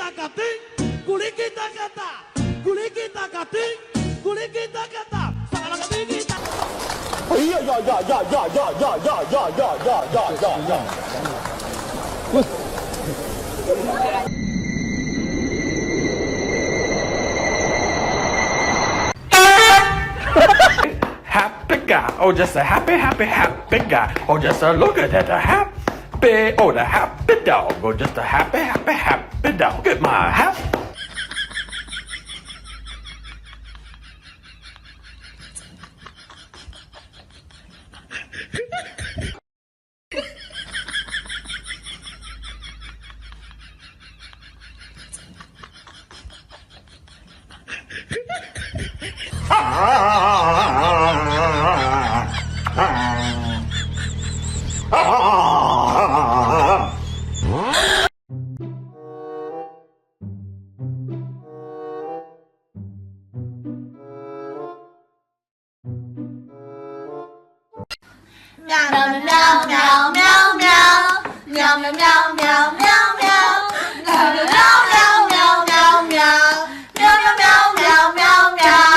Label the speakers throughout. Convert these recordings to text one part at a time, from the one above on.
Speaker 1: takating, kulikita kata, kulikita kating, kulikita kata, salah kita.
Speaker 2: 哎呀呀呀呀呀呀呀呀呀呀呀呀呀！我。
Speaker 3: Happy guy, oh just a happy guy, oh just a look at that happy, oh the happy dog, oh just a happy dog. Get my happy.
Speaker 4: Meow meow meow meow meow meow meow meow meow meow meow meow meow meow meow meow.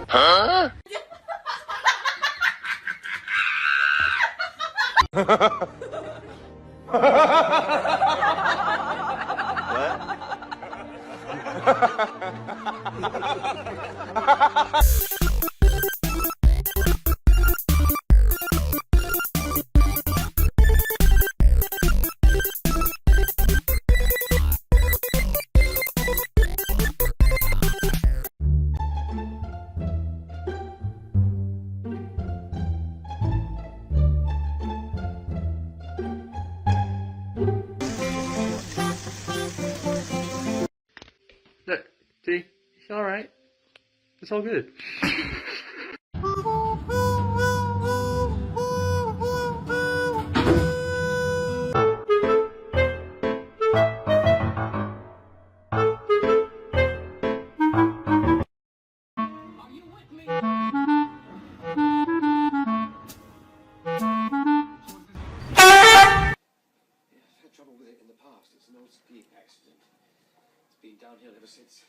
Speaker 4: Huh?
Speaker 3: Look, see, it's all right. It's all good.
Speaker 5: Trouble with it in the past. It's an old ski accident. It's been downhill ever since.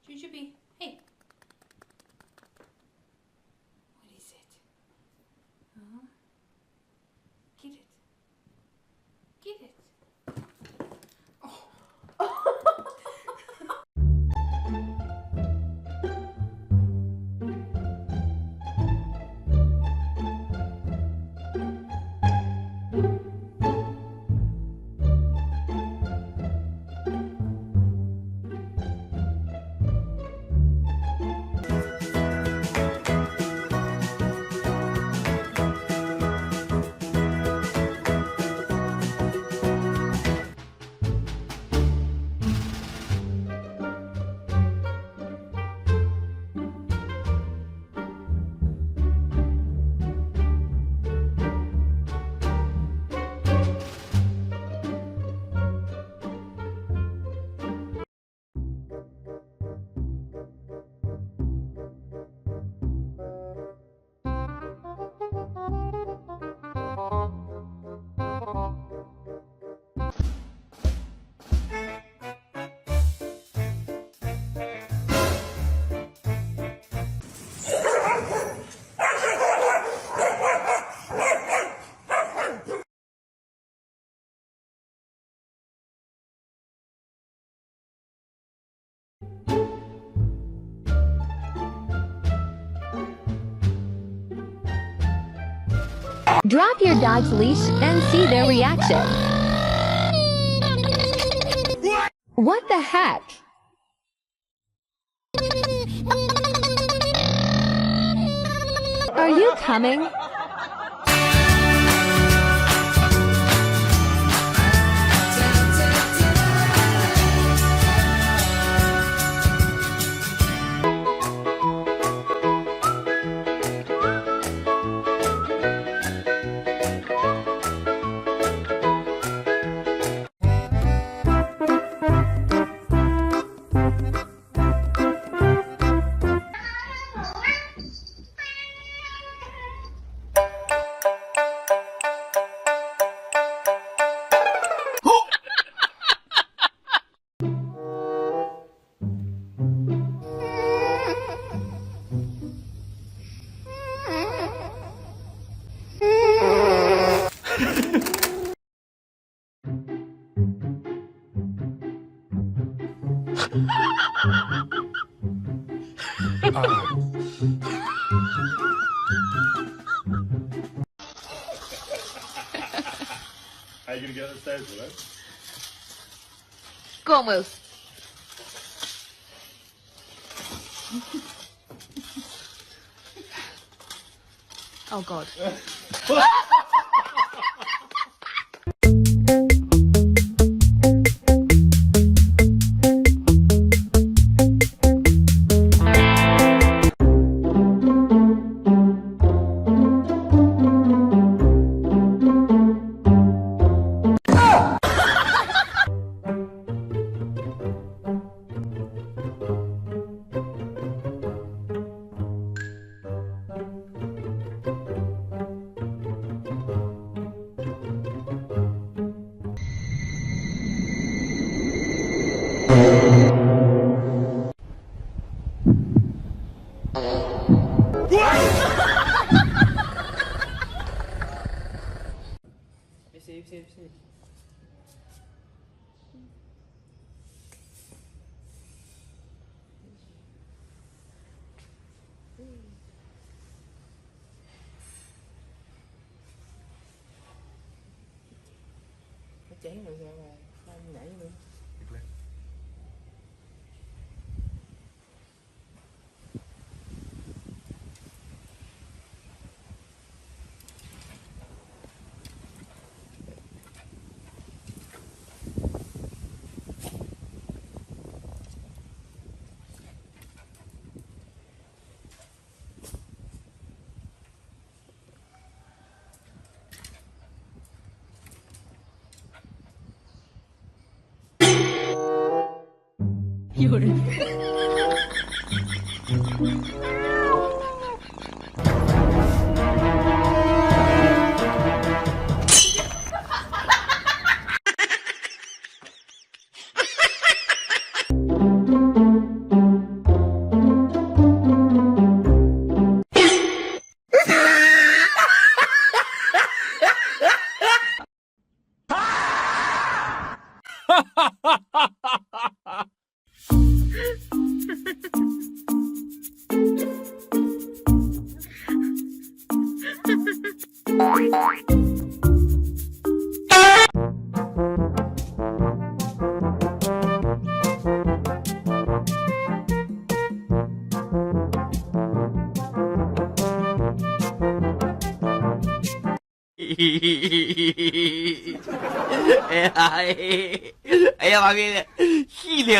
Speaker 4: Jujubee, hey. What is it? Huh? Get it. Get it.
Speaker 6: Drop your dog's leash and see their reaction. What the heck? Are you coming?
Speaker 3: you gonna get upstairs with it?
Speaker 4: Go on, Wills. Oh God.
Speaker 7: See. chén rồi sao anh nhảy nữa.
Speaker 8: 哎呀妈逼的，细灵！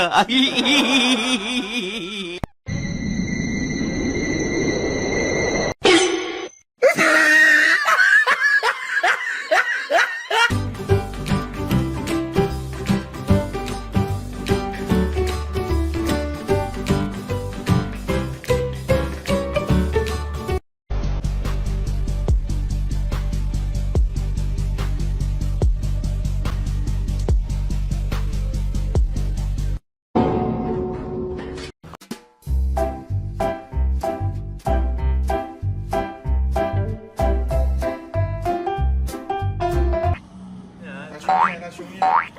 Speaker 3: 他胸液。